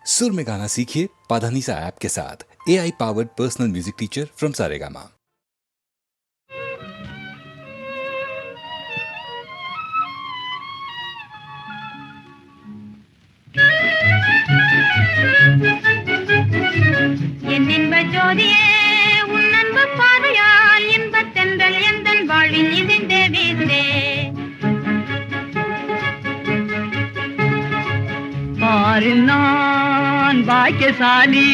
सुर में गाना सीखिए पाधानीसा ऐप के साथ। AI powered personal music teacher from Saregama. என் இன்ப ஜோதியே உன் அன்பு பார்வையால் இன்பத் தென்றல் எந்தன் வாழ்வில் இசைந்தே வீசே. பாரில் நான் பாக்கியசாலி,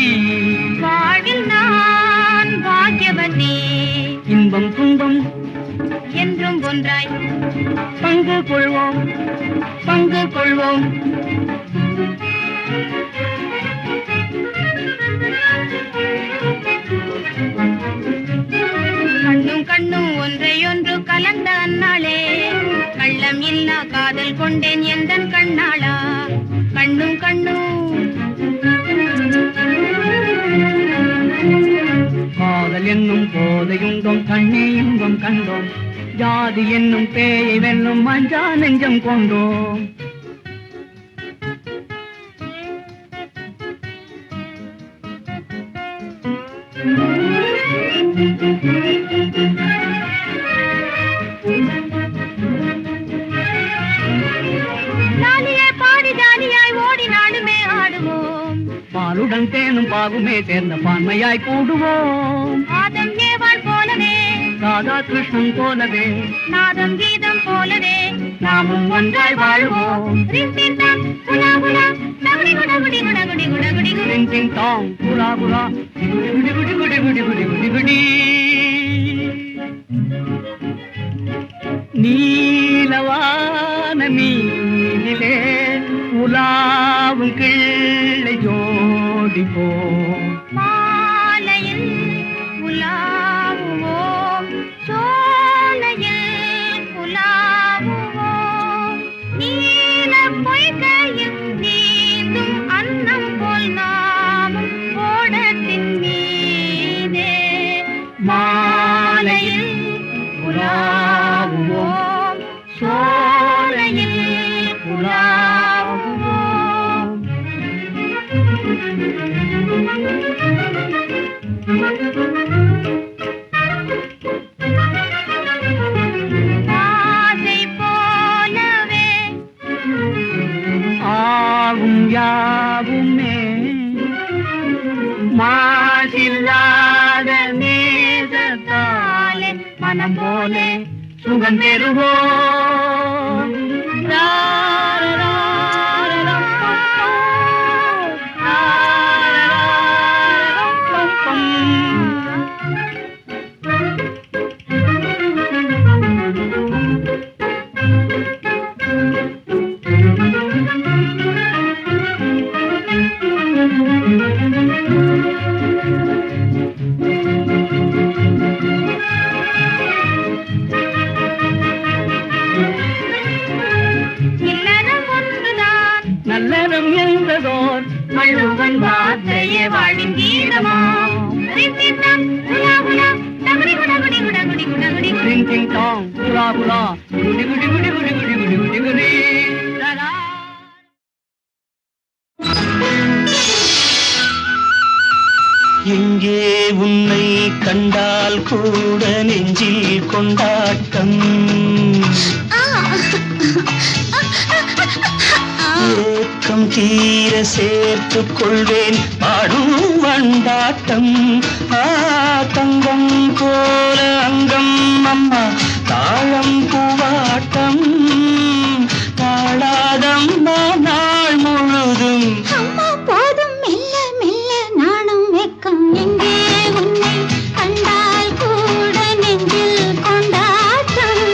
வாழ்வில் நான் பாக்கியவதி, இன்பம் துன்பம் என்றும் ஒன்றாய் பங்கு கொள்வோம் பங்கு கொள்வோம். கண்ணும் கண்ணும் ஒன்றையொன்று கலந்த அந்நாளே, கள்ளம் இல்லா காதல் கொண்டேன் எந்தன் கண்ணாளா. கண்ணும் கண்ணும் காதல் என்னும் போதையுண்டோம், கண்ணே இன்பம் கண்டோம், ஜாதி என்னும் பேயை வெல்லும் மஞ்சா நெஞ்சம் கொண்டோம். ஜாலியே பாடி ஜாலியாய் ஓடி நாடுமே ஆடுவோம், பாலுடன் தேனும் பாகுமே சேர்ந்த பான்மையாய் கூடுவோம். ஆதம் ஏவாள் போலவே ராதா கிருஷ்ணன் போலவே நாதம் கீதம் போலவே நாமும் ஒன்றாய் வாழுவோம். ரின் டின் டாங் குலா குலா டகுடி குடகுடி குடகுடி குடகுடி குடி. டிங் டிங் டாங் குலா குலா குடி குடி குடி குடி குடி குடி குடி. நீலவான மீனிலே உலாவும் கிள்ளை ஜோடி போ. மாலையில் உலாவுவோம், சோலையில் உலாவுவோம், நீல பொய்கையில் நீந்தும் அன்னம் போல் நாமும் ஓடத்தின் மீதே. மாலையில் உலாவுவோம், சோலையில் உலாவுவோம். ஆசை போலவே ஆகும் யாவுமே மாசில்லாத நேசத்தாலே மனம் போலே சுகம் பெறுவோம். இல்லறம் ஒன்றுதான் நல்லறம் என்பதோர் வள்ளுவன் வார்த்தையே வாழ்வின் கீதமாம். ரின் டின் டாங் குலா குலா டகுடி குடகுடி குடகுடி குடகுடி குடி. டிங் டிங் டாங் குலா குலா குடி குடி குடி குடி குடி குடி குடி குடி. லலா. எங்கே உன்னை கண்டால் கூட நெஞ்சில் கொண்டாட்டம், ஏக்கம் தீர சேர்த்துக் கொள்வேன் பாடும் வண்டாட்டம். தங்கம் போல அங்கம் அம்மா தாழம் பூவாட்டம், தாழாதம்மா நாள் முழுதும். அம்மா போதும் மெல்ல மெல்ல நாணம் வெக்கம், எங்கே உன்னை கண்டால் கூட நெஞ்சில் கொண்டாட்டம்.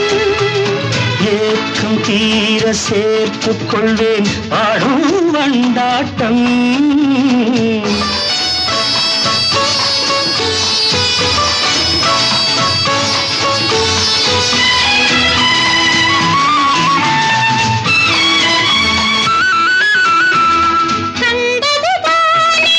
ஏக்கம் தீர சேர்த்துக் கொள்வேன் பாடும் வண்டாட்டம். கண்டது தானே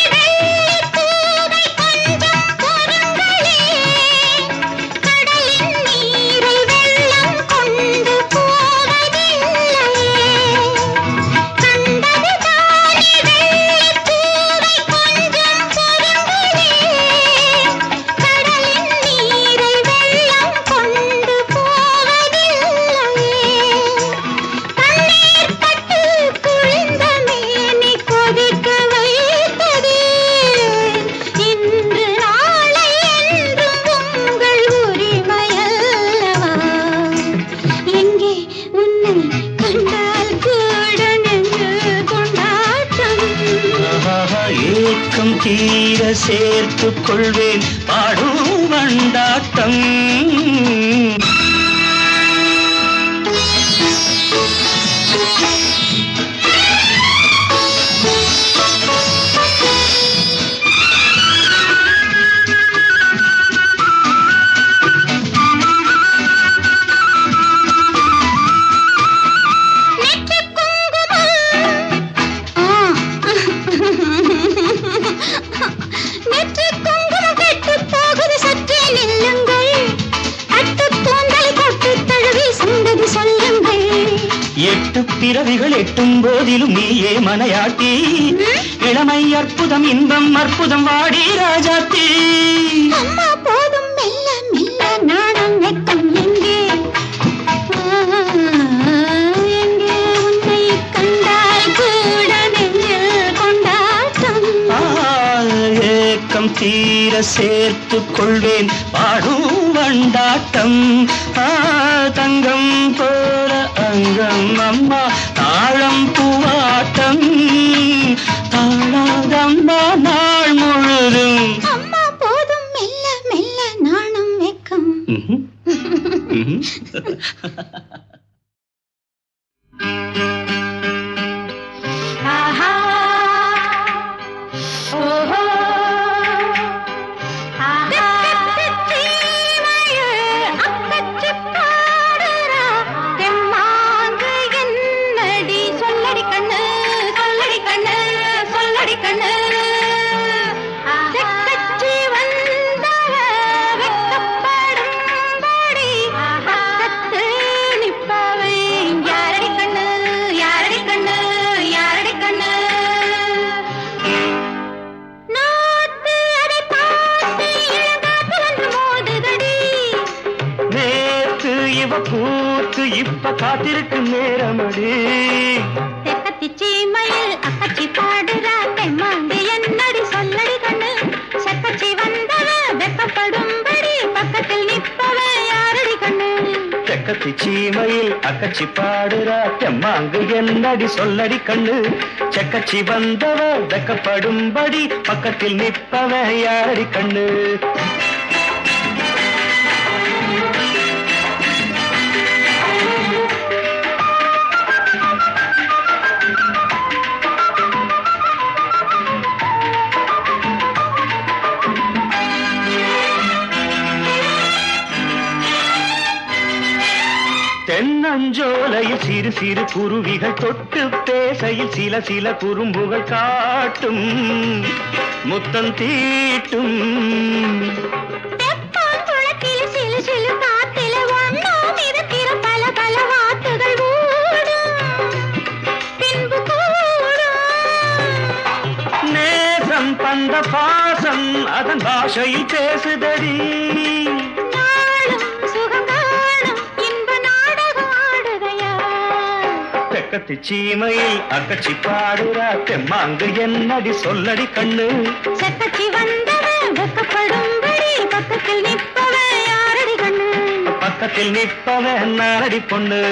ஏக்கம் தீர சேர்த்துக் கொள்வேன் பாடும் வண்டாட்டம். எட்டு பிறவிகள் எட்டும் போதிலும் நீயே மனையாட்டி, இளமை அற்புதம் இன்பம் அற்புதம் வாடி ராஜாத்தி. அம்மா போதும் மெல்ல மெல்ல நாணம் வெட்கம் எங்கே எங்கே உன்னை கண்டால் கூட நெஞ்சில் கொண்டாட்டம். ஏக்கம் தீர சேர்த்துக் கொள்வேன் பாடும் வண்டாட்டம். தங்கம் போல அங்கம் அம்மா தாழம் பூவாட்டம். தாழாதம்மா நாள் முழுதும். அம்மா போதும் மெல்ல மெல்ல நாணம் வெட்கம். ஆஹா ஓஹோ கூத்து இப்ப காத்திருக்கு நேரமடி. தெக்கத்தி சீமையில் அக்கச்சி பாடுறா தெம்மாண்டி என்னடி சொல்லடி கண்ணு. செக்கச்சி வந்தவ வெக்கப்படும்படி பக்கத்தில் நிற்பவ யாரடி கண்ணு. தெக்கத்தி சீமையில் அக்கச்சி பாடுறா தெம்மாங்கு என்னடி சொல்லடி கண்ணு. செக்கச்சி வந்தவ வெக்கப்படும்படி பக்கத்தில் நிற்பவ யாரடி கண்ணு. தென்னஞ்சோலையில் சிறு சிறு குருவிகள் தொட்டு பேசையில் சில சில குறும்புகள் காட்டும் முத்தம் தீட்டும். சிலு சிலு காத்தில ஒன்றும் இருக்கிற பல பல வாக்குகள் ஊடும் பின்பு கூடும். நேசம் பந்த பாசம் அதன் பாஷையில் பேசுதடி. தெக்கத்தி சீமையில் அக்கச்சி பாடுறா தெம்மாங்கு என்னடி சொல்லடி கண்ணு. செக்கச்சி வந்தவ வெக்கப்படும்படி பக்கத்தில் நிற்பவ யாரடி கண்ணு. பக்கத்தில் நிற்பவ நாரடி பொண்ணு.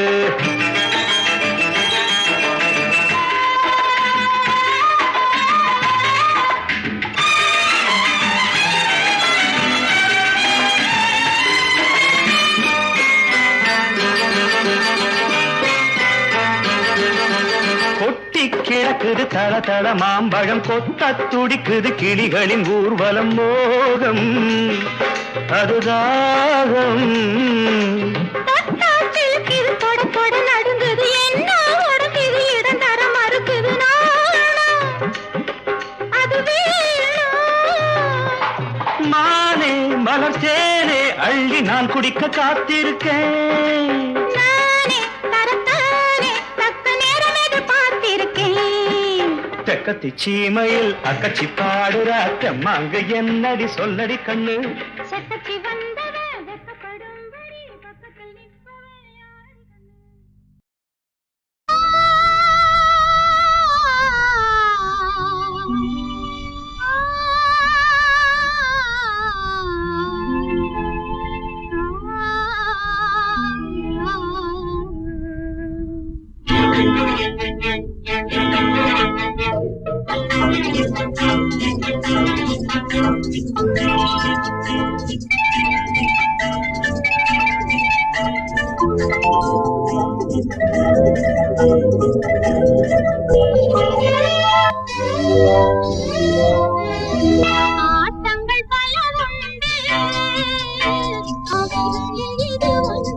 கிழக்குது தள தள மாம்பழம் கொத்த துடிக்குது கிளிகளின் ஊர்வலம் மோகம் அதுதாகம். தொட தொட நடுங்குது என்ன உடம்புது இடம் தர மறுக்குது அது மானே மலர் சேனே அள்ளி நான் குடிக்க காத்திருக்கேன். தெக்கத்தி சீமையில் அக்கச்சி பாடுறா தெம்மாங்கு என்னடி சொல்லடி கண்ணு. செக்கச்சி வந்தவ வெக்கப்படும்படி பக்கத்தில் நிற்பவ யாரடி கண்ணு. ஆட்டங்கள் பல உண்டு அவைகளில் இது ஒன்று.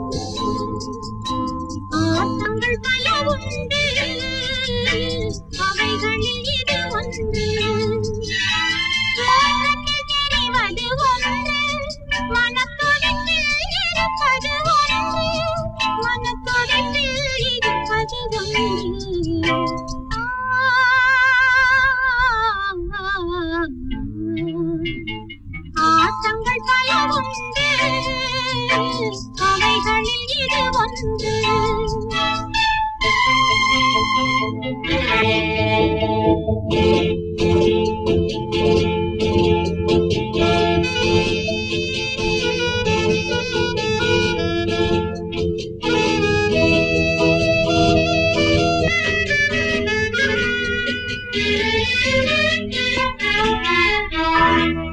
ஆட்டங்கள் பல உண்டு அவைகளில் இது ஒன்று. மனத்தில் தெரிவது ஒன்று, மனத்துடிப்பில் இருப்பது ஒன்று, மனத்துடிப்பில் இருப்பது ஒன்று. ஆட்டங்கள் பல உண்டு அவைகளில் இது ஒன்று.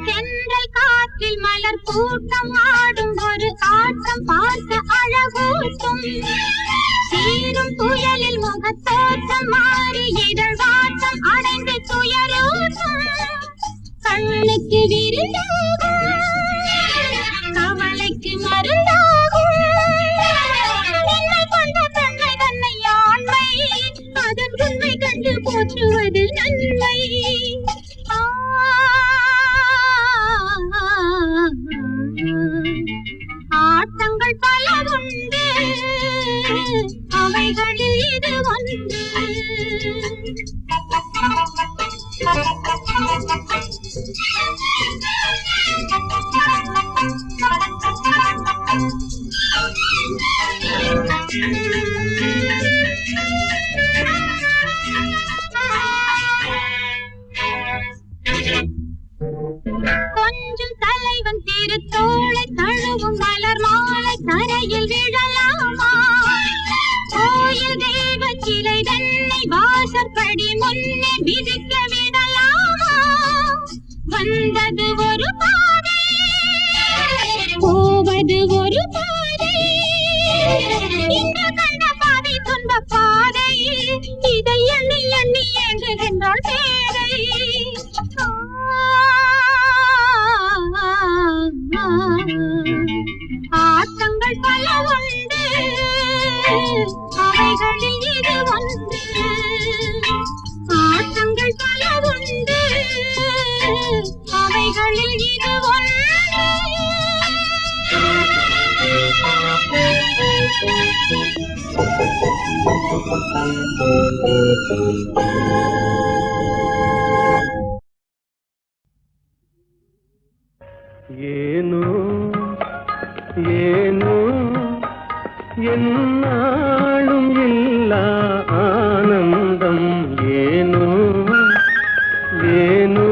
தென்றல் காற்றில் மலர் கூட்டம் ஆடும் ஒரு ஆட்டம் பார்க்க அழகூட்டும். சீரும் புயலில் முகத்தோட்டம் மாறி இதழ் வாட்டம் அடைந்து துயரூட்டும். கண்ணுக்கு விருந்தாகும் கவலைக்கு மருந்தாகும். என்னை கொண்ட பெண்ணை தன்னை ஆண்மை அதன் உண்மை கண்டு போற்றுவது நன்மை. ஆட்டங்கள் பல உண்டு அவைகளில் இது ஒன்று. கொஞ்சம் தலைவன் திருத்தோளை தழுவும் மலர் மாலை தரையில் விழலாமா? கோயில் தெய்வ சிலை தன்னை வாசற்படி முன்னே விதிக்க விடலாமா? வந்தது ஒரு பாதை போவது ஒரு பாதை. இந்த கண்ட பாதை துன்ப பாதை. இதை எண்ணி எண்ணி ஏங்குகின்றாள் பேரை. ஆட்டங்கள் பல உண்டு அவைகளில் இது ஒன்று. ஆட்டங்கள் பல உண்டு அவைகளில் இது ஒன்று. ஏனோ ஏனோ என்னாலும் இல்லா ஆனந்தம். ஏனோ ஏனோ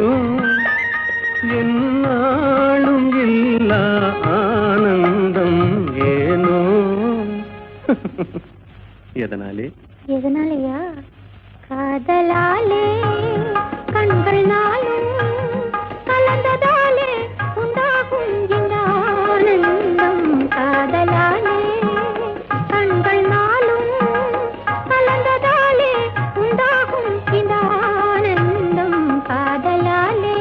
என்னாலும் இல்லா ஆனந்தம். ஏனோ எதனாலே எதனாலயா? காதலாலே கண்கள் நாளும் கலந்ததாலே உண்டாகும் இந்த ஆனந்தம். காதலாலே கண்கள் நாளும் கலந்ததாலே உண்டாகும் இந்த ஆனந்தம். காதலாலே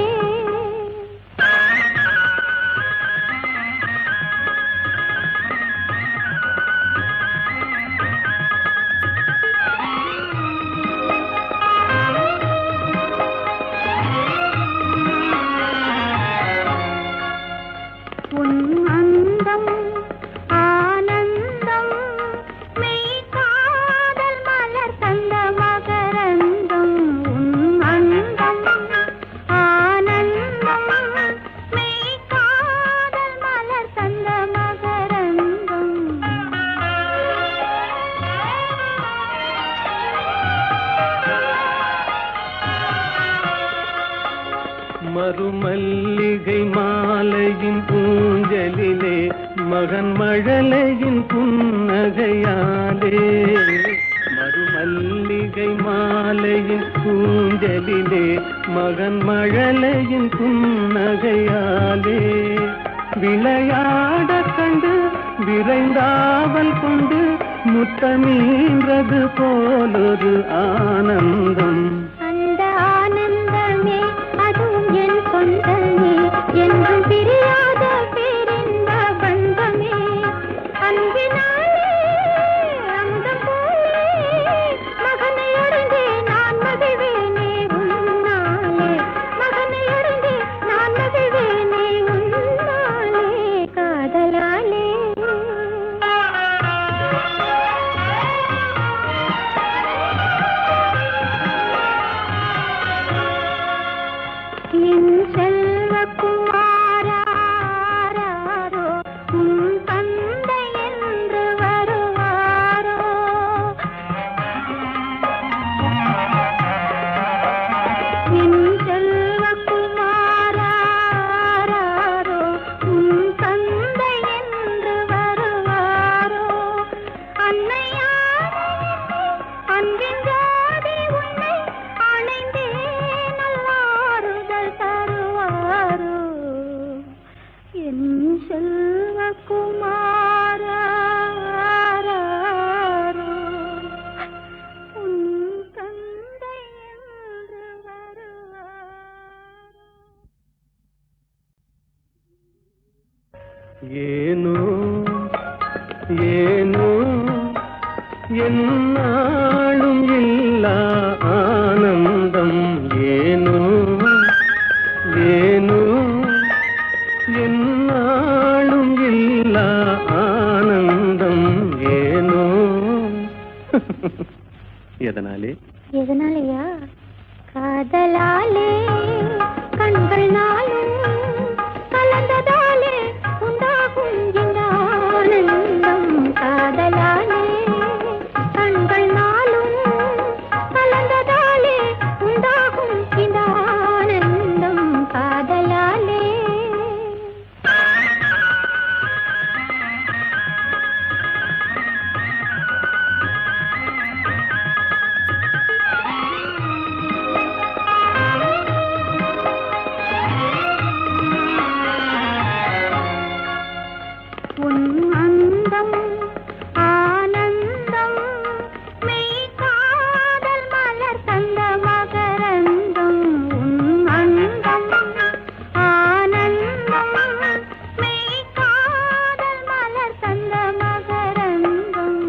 மறுமல்லிகை மாலையின் பூஞ்சலிலே மகன் மழலையின் புன்னகையாலே. மறுமல்லிகை மாலையின் பூஞ்சலிலே மகன் மழலையின் புன்னகையாலே. விளையாட கண்டு விரைந்தாவல் கொண்டு முத்தமீன்றது போலொரு ஆனந்தம். அந்த ஆனந்தமே என்றும் பிரியாத பேரின்ப பந்தமே அன்பினாலே அமுதம் போலே மகனை அடைந்தே நான் மகிழ்வேனே உன்னாலே மகனை அடைந்தே நான் மகிழ்வேனே உன்னாலே காதலாலே என் செல்வக்குமாராரோ உன் தந்தை என்று வருவாரோ என் செல்வக்குமாராரோ உன் தந்தை என்று வருவாரோ அன்னையா அன்பின் ஜாதி உன்னை அணைந்தே நல்லாறுதல் தருவாரோ என் செல்வக்குமாராரோ உன் தந்தை என்று வருவாரோ ஏனோ ஏனோ என்னாலும் இல்லா ஆனந்தம் ஏனோ ஏனோ என்னாலும் இல்லா ஆனந்தம் ஏனோ எதனாலே எதனாலயா காதலாலே கண்கள் நாளும் கலந்ததாலே உண்டாகும் இந்த ஆனந்தம் காதலாலே கண்கள் நாளும் கலந்ததாலே உண்டாகும் இந்த ஆனந்தம் காதலாலே உன் அந்தம் ஆனந்தம் மெய் காதல் மலர் தந்த மகரந்தம் உன் அந்தம் ஆனந்தம் மெய் காதல் மலர் தந்த மகரந்தம்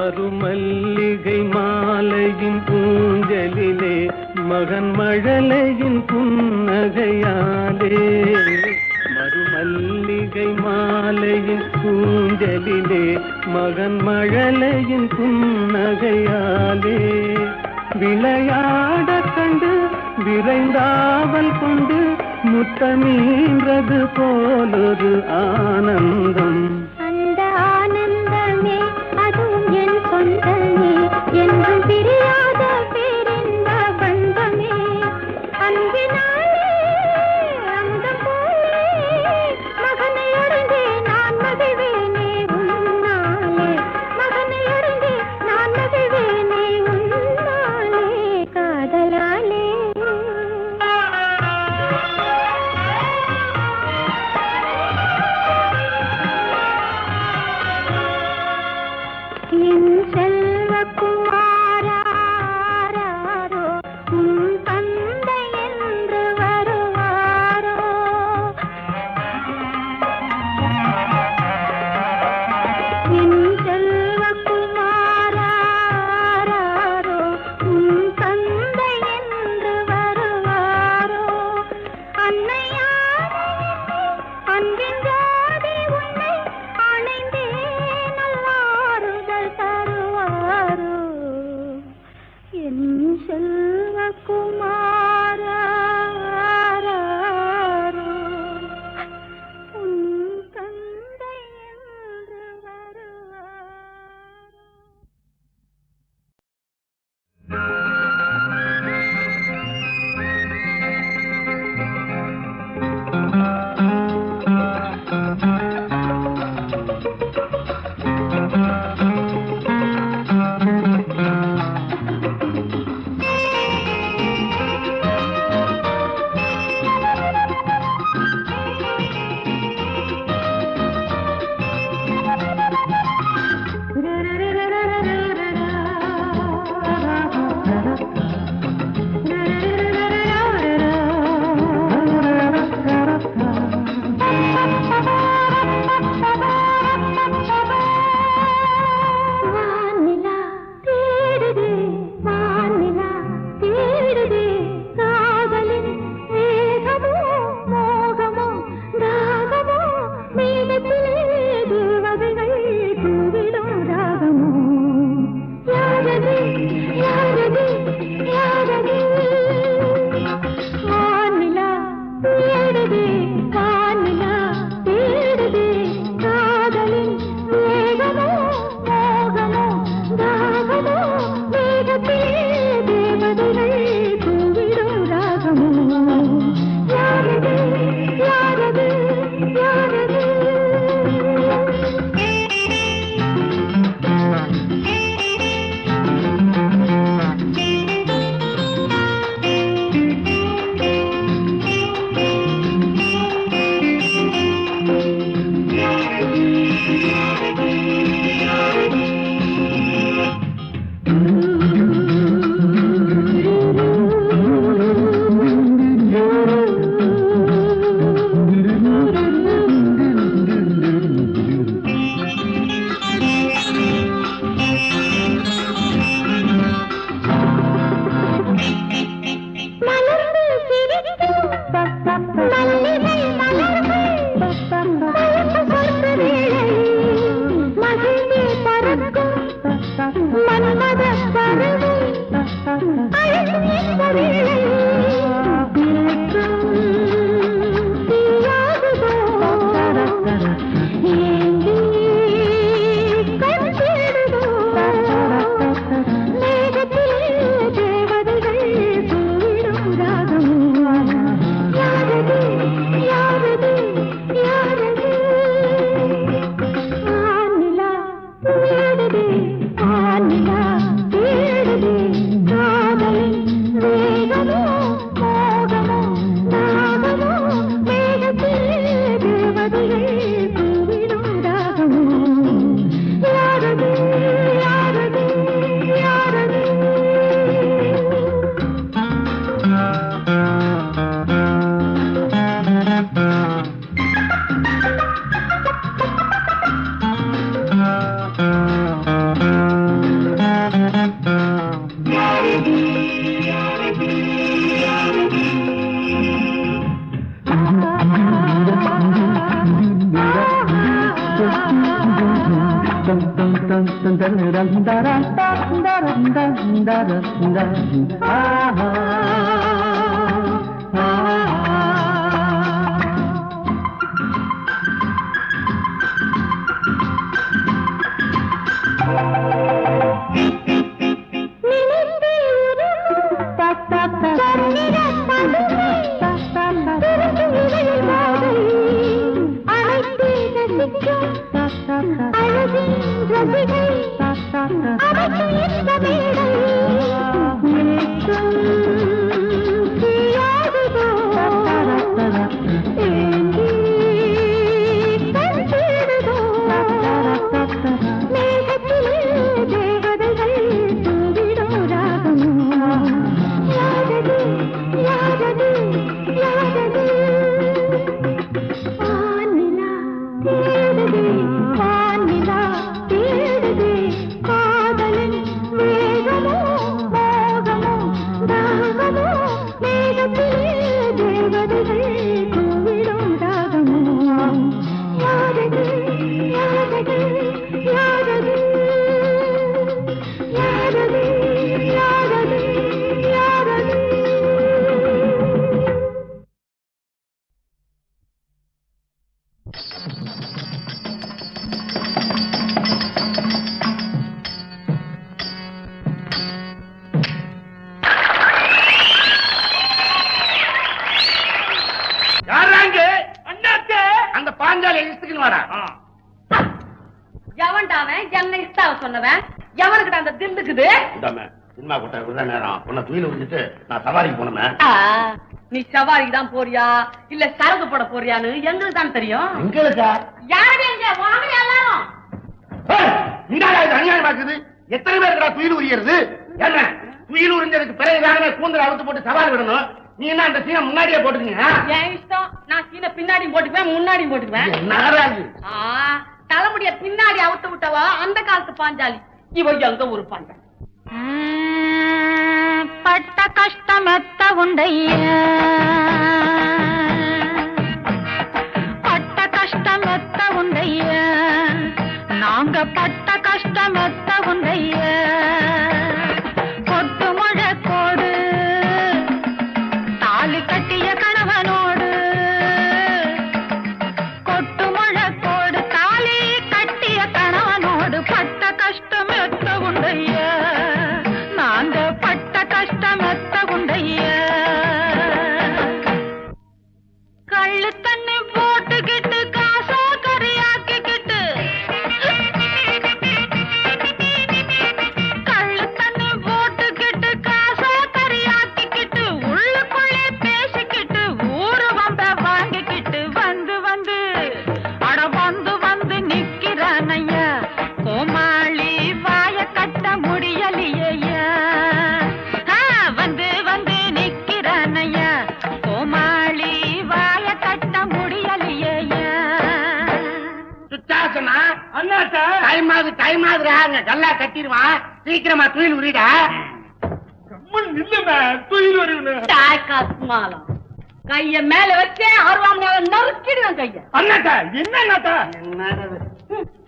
மறுமல்லிகை மாலையின் பூஞ்சலிலே மகன் மழலையின் புன்னகையாலே மறுமல்லிகை மாலையின் பூஞ்சலிலே மகன் மழலையின் புன்னகையாலே விளையாட கண்டு விரைந்தாவல் கொண்டு முத்தமீன்றது போலொரு ஆனந்தம் அந்த ஆனந்தமே அதுவும் என் சொந்தமே என்றும் பிரியாத பேரின்ப பந்தமே அன்பினாலே அமுதம் போலே மகனை அடைந்தே நான் மகிழ்வேனே உன்னாலே மகனை அடைந்தே நான் மகிழ்வேனே உன்னாலே காதலாலே என் செல்வக்குமாராரோ உன் தந்தை என்று வருவாரோ என் செல்வக்குமாராரோ உன் தந்தை என்று வருவாரோ அன்னையா அன்பின் ஜாதி உன்னை அணைந்தே நல்லாறுதல் தருவாரோ நீ சவாரிக்கு தான் போறியா இல்ல சரக்கு போட போறியான்னு எங்களுக்கு தான் தெரியும். எத்தனை பேருக்கா துயில் உரியறது? என்ன துயில் உறிஞ்சதுக்கு பிறகுதானே கூந்தல் அவுத்து போட்டு சவாரி விடணும். நீ என்ன அந்த சீனை முன்னாடியே போட்டுக்கீங்க? என் இஷ்டம். நான் சீனை பின்னாடி போட்டுக்குவேன், முன்னாடி போட்டுக்குவேன். தலைமுடிய பின்னாடி அவுத்து விட்டவா அந்த காலத்து பாஞ்சாலி. இவ எங்க ஒரு பாஞ்சாலி? பட்ட கஷ்டமெத்த உண்டைய பட்ட கஷ்டமெத்த உண்டைய நாங்க பட்ட கஷ்டமெத்த உண்டைய கொட்டு முழக்கோடு தாலி கட்டிய கணவனோடு கொட்டு முழக்கோடு தாலி கட்டிய கணவனோடு பட்ட கஷ்டமெத்த உண்டைய நாங்க பட்ட கஷ்டமெத்த உண்டைய கள்ளு தண்ணி போட்டுக்கிட்டு காசா கரையாக்கிக்கிட்டு கள்ளு தண்ணி போட்டுக்கிட்டு காசா கரையாக்கிக்கிட்டு உள்ளுக்குள்ளே பேசிக்கிட்டு ஊரு வம்ப வாங்கிக்கிட்டு வந்து வந்து அட வந்து வந்து நிக்கிறானையா கோமாளி வாய கட்ட முடியலையா வந்து வந்து நிக்கிறானையா கோமாளி வாய கட்ட முடியலையா சுத்தாசனா அண்ணாச்சா டைம் ஆகுறாங்க கல்லா கட்டிடுவான் சீக்கிரமா துயில் உரிடா துயில் உரிமாலம் கைய மேல வச்சே அருவாம் நறுக்கிடுவேன் கைய. அண்ணாத்தா என்ன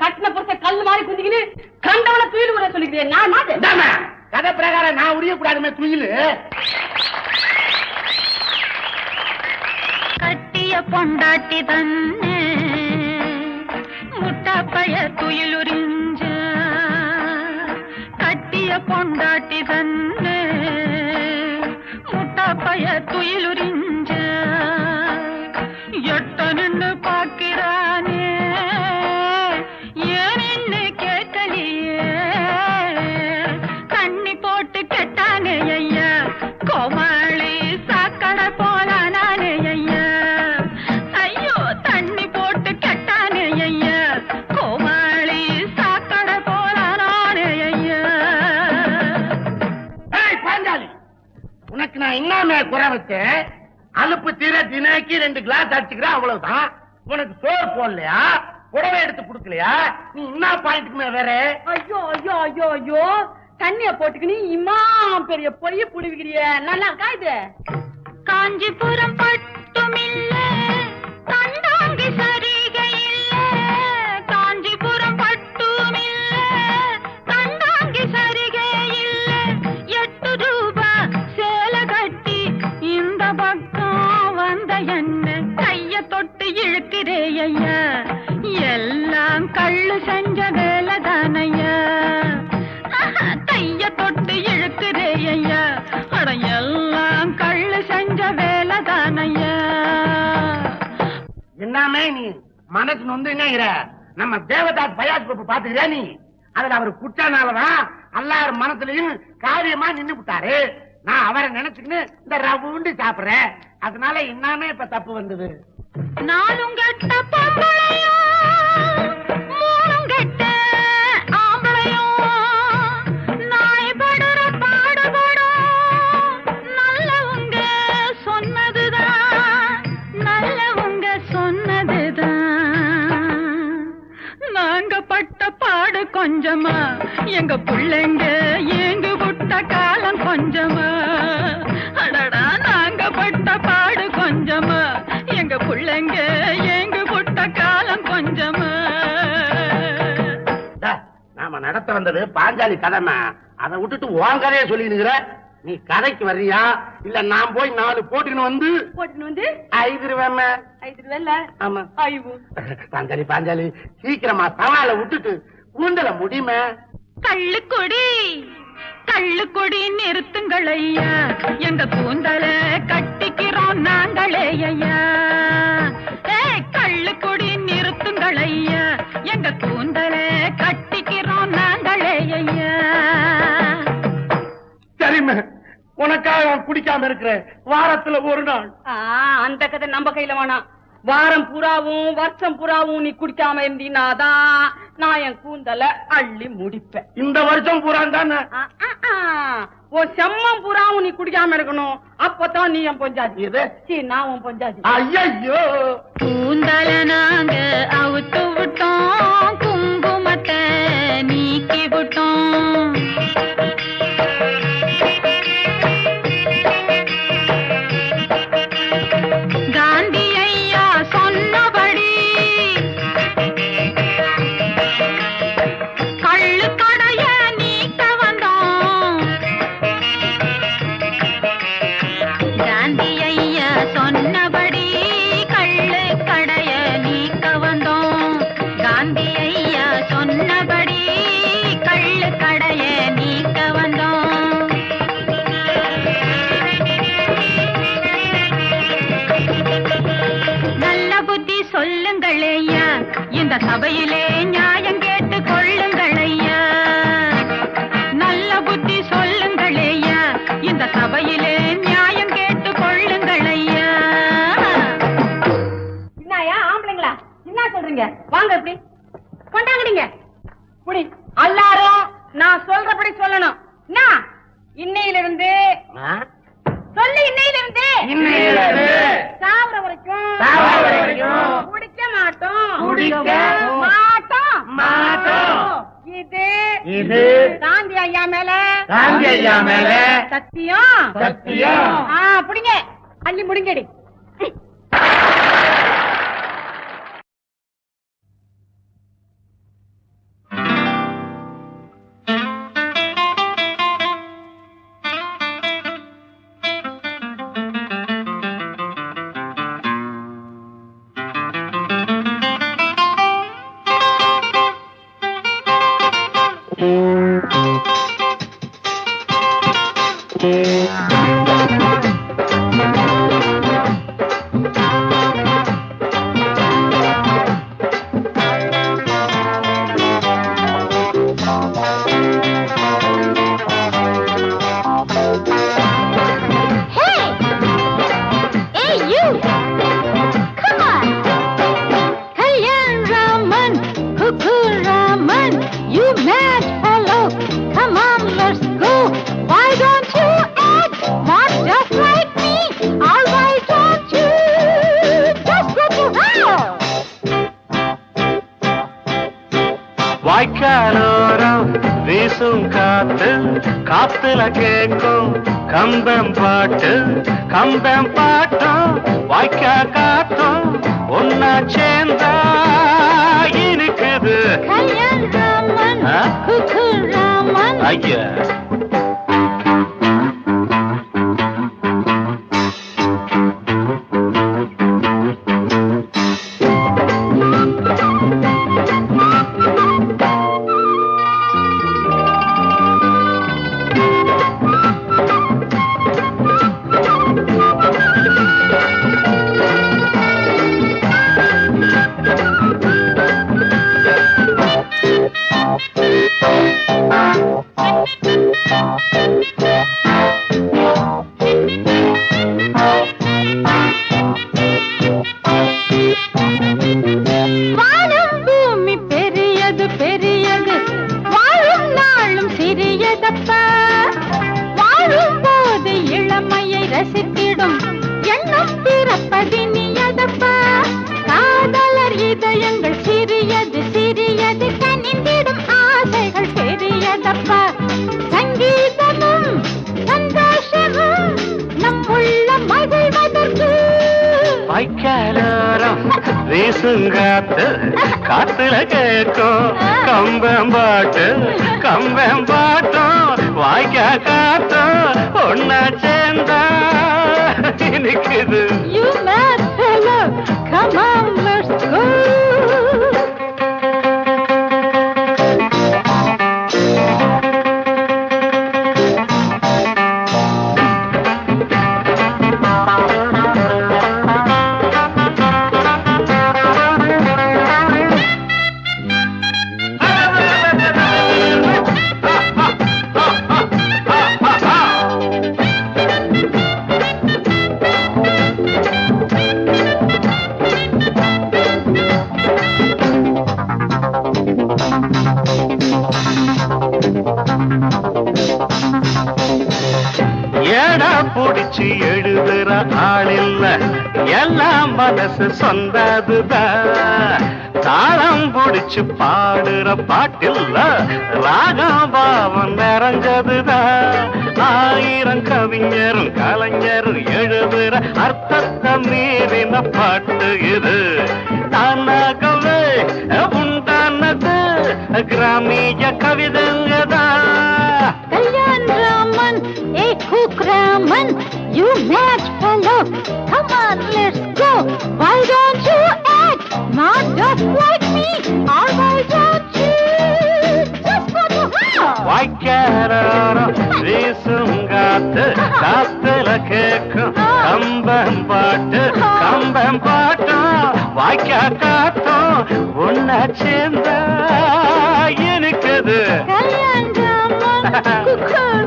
கட்டின பொறுத்த கல்லு மாதிரி குதிக்கின்னு கண்டவன துயில் உரிய சொல்லிக்கிறேன். நான் கதை பிரகாரம் நான் உரிய கூடாதுமே துயில். கட்டிய பொண்டாட்டி தன்னு முட்டாப்பைய துயிலுறிஞ்ச கட்டிய பொண்டாட்டி தன்னு முட்டாப்பைய துயிலுறிஞ்ச எட்ட நின்னு பாக்கிறானே ஏன்னு கேட்கலையே தண்ணி போட்டு கெட்டானே ஐயா கோமாளி சாக்கடை போலானே ஐயா ஐயோ தண்ணி போட்டு கெட்டானே ஐயா கோமாளி சாக்கடை போலானே ஐயா. பாஞ்சாலி உனக்கு நான் இன்னமே குறை வச்சேன். அலுப்பு தீர தினைக்கு 2 கிளாஸ் அடிச்சுக்கிறேன் அவ்வளவுதான். உனக்கு சோறு போடலையா புடவை எடுத்து கொடுக்கலையா நீ என்ன பாயிண்ட்டுக்குமே வேற? ஐயோ ஐயோ ஐயோ ஐயோ தண்ணிய போட்டுக்கு நீ இம்மா பெரிய பொய்ய புடிவிக்கிறிய நல்லா இருக்கா இது? காஞ்சிபுரம் பட்டுமில்ல தண்டாங்கி சரிகை இல்ல காஞ்சிபுரம் பட்டுமில்ல என்னமே நீ மனசு நொந்து என்னங்கிற நம்ம தேவதாஸ் பயாஸ் பப்பு பாத்துக்கிறியா நீ? அதுல அவர் குற்றானாலதான் எல்லாரும் மனசுலயும் காரியமா நின்னு விட்டாரு. நான் அவரை நினைச்சுக்கின்னு இந்த ரவுண்டு சாப்பிடுறேன். அதனால என்னமே இப்ப தப்பு வந்தது. நானும் கெட்ட பொம்பளையும் மூணும் கெட்ட ஆம்பளையும் நாய் படுற பாடுபடும் நல்லவங்க சொன்னதுதான் நல்லவங்க சொன்னதுதான். நாங்க பட்ட பாடு கொஞ்சமா எங்க பிள்ளைங்க ஏங்கு விட்ட காலம் கொஞ்சமா. அடடா நாங்க பட்ட பாடு கொஞ்சமா எங்க பிள்ளைங்க ஏங்கு விட்ட காலம் கொஞ்சமா. நாம நடத்த வந்தது பாஞ்சாலி கதைமா, அதை விட்டுட்டு உன் கதையை சொல்லினுங்கிற. நீ கதைக்கு வர்றியா இல்ல நான் போய் 4 போட்டுன்னு வந்து 5 ரூபாய்? 5 ரூபாய்ல ஆமா. ஐயோ பாஞ்சாலி பாஞ்சாலி சீக்கிரமா சவாலை விட்டுட்டு கூண்டல முடியுமே. கள்ளுக்குடி நிறுத்துங்கள் ஐயா எங்க கூந்தல கட்டிக்கிறோம் நாங்களே ஐயா. கள்ளுக்குடி நிறுத்துங்கள் ஐயா எங்க கூந்தல கட்டிக்கிறோம் நாங்களே ஐயா. சரிம்மா, உனக்காக குடிக்காம இருக்கிறேன். வாரத்துல ஒரு நாள். அந்த கதை நம்ம கையில வேணாம். வாரம் புறாவும் வருஷம் புறாவும் நீ குடிக்காம இருந்தீனாதான் நான் என் கூந்தல அள்ளி முடிப்பேன். இந்த வருஷம் புறான் தானே? உன் செம்மம் புறாவும் நீ குடிக்காம இருக்கணும். அப்பதான் நீ என் பொஞ்சாதி. நான் உன் பொஞ்சாதி. ஐயோ, கூந்தல நாங்க அவுத்து விட்டோம், குங்குமத்தை நீக்கி விட்டோம். காந்தி ஐயா சொன்னபடி கள்ளு கடைய நீக்க வந்தோம். காந்தி ஐயா சொன்னபடி கள்ளு கடைய நீக்க வந்தோம். காந்தி ஐயா சொன்னபடி கள்ளு கடைய நீக்க வந்தோம். நல்ல புத்தி சொல்லுங்கள் ஐயா இந்த சபையிலே நியாயம் கேட்டு கொள்ளுங்கள் ஐயா. நல்ல புத்தி சொல்லுங்கள் ஐயா இந்த சபையிலே நியாயம் கேட்டு கொள்ளுங்கள் ஐயா. என்னயா ஆம்பளைங்களா என்ன சொல்றீங்க? வாங்க இப்படி கொண்டாங்கடிங்க குடி. எல்லாரும் நான் சொல்றபடி சொல்லணும். என்ன இன்னையிலிருந்து சொல்லு, இன்னையிலிருந்து சாவர வரைக்கும் குடிக்க மாட்டோம். இது காந்தி ஐயா மேல சத்தியம். புடிங்க அள்ளி முடிங்கடி. வாய்க்காலோரம் வீசும் காத்து, காத்துல கேட்கும் கம்பம் பாட்டும் வாய்க்கா காத்தும் ஒன்னா சேர்ந்தா இருக்குது. ஐயா வானம் பூமி பெரியது பெரியது, வாழும் நாளும் சிறியதப்பா. வாழும் போது இளமையை ரசித்திடும் எண்ணம் பிறப்பதினியதப்பா. காதலர் இதயங்கள் சிறியது சிறியது, கனிந்திடும் ஆசைகள் பெரியதப்பா. சங்கீதமும் சந்தோஷமும் நம் உள்ள மகிழ்வதற்கு. வாய்க்காலோரம் வீசுங்காத்து காத்துல கேட்கும் கம்பம்பாட்டு கம்பம்பாட்டும் வாய்க்கா காத்தும் ஒன்னா சேர்ந்தா இனிக்குது. You mad fellow, come on, let's go. ஏடா புடிச்சு எழுதுற ஆளில்ல, எல்லாம் மனசு சொந்ததுதான். தாளம் புடிச்சு பாடுற பாட்டில்ல, ராகம் பாவம் நிறைஞ்சதுதான். ஆயிரம் கவிஞரும் கலைஞரும் எழுதுற அர்த்தத்தை மீறின பாட்டு இது. தானாகவே உண்டானது கிராமிய கவிதைங்கதான். Kalyan Raman, hey Cook Raman, you mad fellow, come on, let's go. Why don't you act not just like me, or why don't you just go to hell? வாய்க்காலோரம் வீசுங்காத்து காத்துல கேட்கும் கம்பம் பாட்டு கம்பம் பாட்டும் வாய்க்கா காத்தும் ஒன்னா சேர்ந்தா எனக்குது. Kalyan Raman, Cook Raman.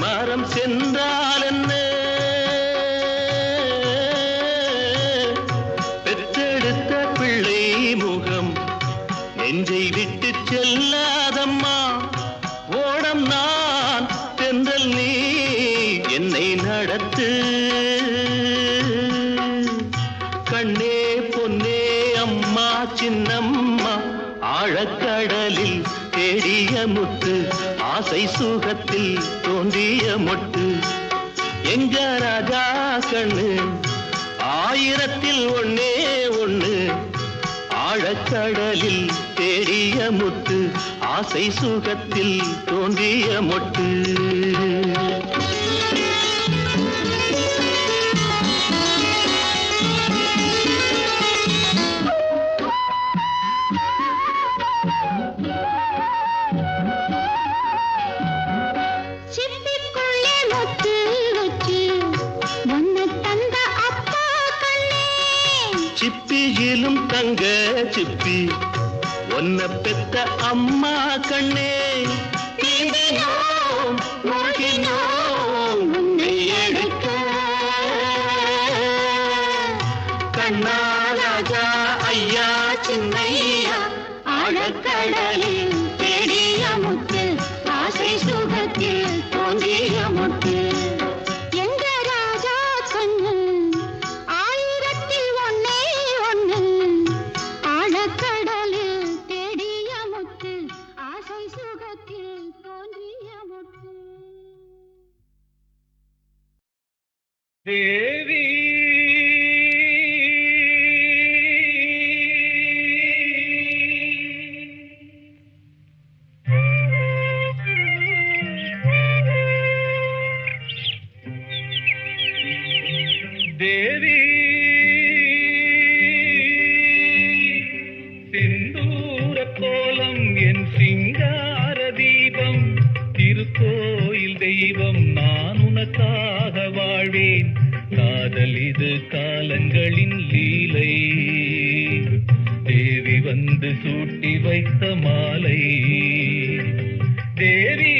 மரம் சென்றால் என்ன, பெற்றெடுத்த பிள்ளை முகம் நெஞ்சை விட்டு செல்லாதம்மா. ஓடம் நான் தென்றல் நீ என்னை நடத்து. கண்ணே பொன்னே அம்மா சின்னம்மா, ஆழக்கடலில் தேடிய முத்து, ஆசை சுகத்தில் தோன்றிய மொட்டு. எங்க ராஜா கண்ணு ஆயிரத்தில் ஒன்னே ஒண்ணு, ஆழக்கடலில் தேடிய முத்து, ஆசை சுகத்தில் தோன்றிய மொட்டு. சிப்பிக்குள்ளே முத்து வச்சு ஒன்னு தந்த அப்பா கண்ணே, சிப்பியிலும் தங்க சிப்பி ஒன்ன பெத்த அம்மா கண்ணே. நீந்தினோம் மூழ்கினோம் உன்னை எடுக்க, கண்ணா ராஜா ஐயா சின்னையா, ஆழக்கடலில் தேடிய முத்து, ஆசை சுகத்தில் தோன்றிய முத்து. எங்க ராஜா கண்ணு ஆயிரத்தில் ஒன்னே ஒண்ணு, ஆழக்கடலில் தேடிய முத்து, ஆசை சுகத்தில் தோன்றிய முத்து. தேவி தேவி சிந்தூர கோலம் என் சிங்கார தீபம், திருக்கோயில் தெய்வம் நான் உனக்காக வாழ்வேன். காதல் இது காலங்களின் லீலை, தேவி வந்து சூட்டி வைத்த மாலை. தேவி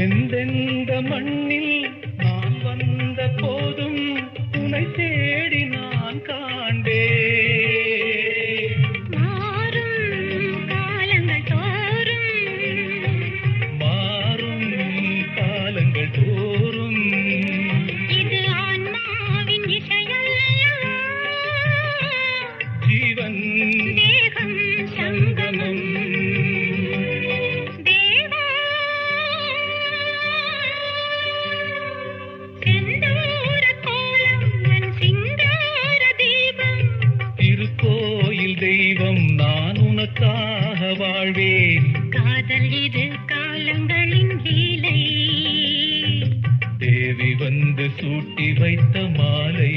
எந்தெந்த மண்ணில் நான் வந்த போதும் உன்னை தேடி நான் காண்பேன். மாறும் காலங்கள் தோறும் இது ஆன்மாவின் இசையல்லவா, ஜீவன் தேகம் சங்கமம். தேவா செந்தூர கோலம் என் சிங்கார தீபம், சூட்டி வைத்த மாலை